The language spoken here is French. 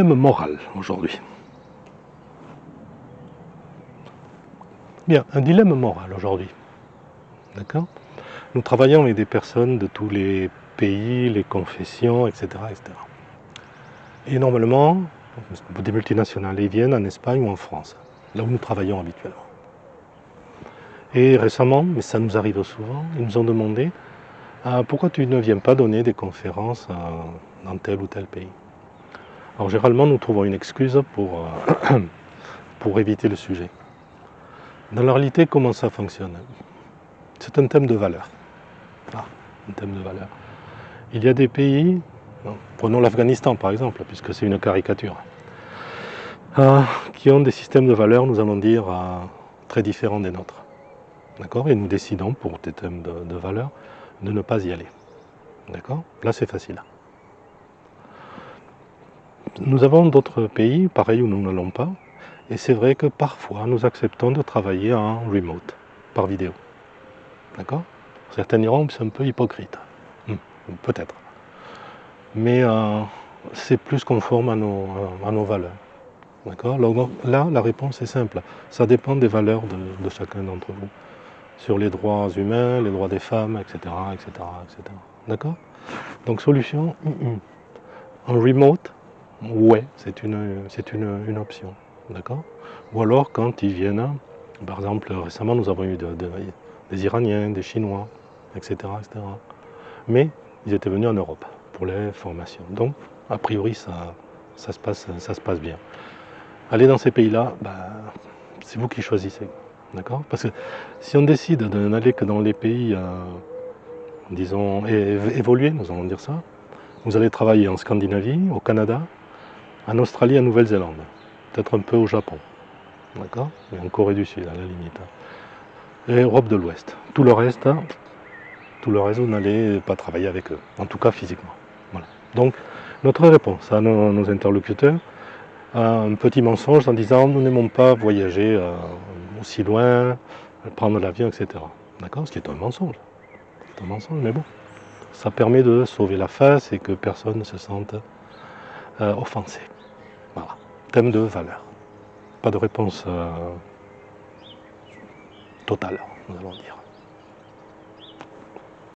dilemme moral aujourd'hui. Bien, un dilemme moral aujourd'hui. D'accord ? Nous travaillons avec des personnes de tous les pays, les confessions, etc. etc. Et normalement, des multinationales, ils viennent en Espagne ou en France, là où nous travaillons habituellement. Et récemment, mais ça nous arrive souvent, ils nous ont demandé pourquoi tu ne viens pas donner des conférences dans tel ou tel pays. Alors généralement, nous trouvons une excuse pour éviter le sujet. Dans la réalité, comment ça fonctionne? C'est un thème de valeur. Un thème de valeur. Il y a des pays, prenons l'Afghanistan par exemple, puisque c'est une caricature, qui ont des systèmes de valeurs, nous allons dire, très différents des nôtres. D'accord ? Et nous décidons, pour des thèmes de valeurs, de ne pas y aller. D'accord ? Là, c'est facile. Nous avons d'autres pays, pareil, où nous n'allons pas, et c'est vrai que parfois, nous acceptons de travailler en remote, par vidéo. D'accord ? Certains diront que c'est un peu hypocrite. Peut-être. Mais c'est plus conforme à nos valeurs. D'accord ? Là, la réponse est simple. Ça dépend des valeurs de chacun d'entre vous. Sur les droits humains, les droits des femmes, etc. etc., etc. D'accord ? Donc solution, en remote, ouais, c'est une option. D'accord ? Ou alors quand ils viennent, par exemple, récemment nous avons eu des Iraniens, des Chinois, etc., etc. Mais ils étaient venus en Europe pour les formations. Donc, a priori, ça se passe bien. Aller dans ces pays-là, c'est vous qui choisissez. D'accord ? Parce que si on décide de n'aller que dans les pays, disons, évolués, nous allons dire ça, vous allez travailler en Scandinavie, au Canada, en Australie, en Nouvelle-Zélande, peut-être un peu au Japon. D'accord ? Et en Corée du Sud, à la limite. Et Europe de l'Ouest. Tout le reste, vous n'allez pas travailler avec eux, en tout cas physiquement. Voilà. Donc, notre réponse à nos interlocuteurs, un petit mensonge en disant nous n'aimons pas voyager aussi loin, prendre l'avion, etc. D'accord ? Ce qui est un mensonge. C'est un mensonge, mais bon. Ça permet de sauver la face et que personne ne se sente offensé. Voilà. Thème de valeur. Pas de réponse totale, nous allons dire.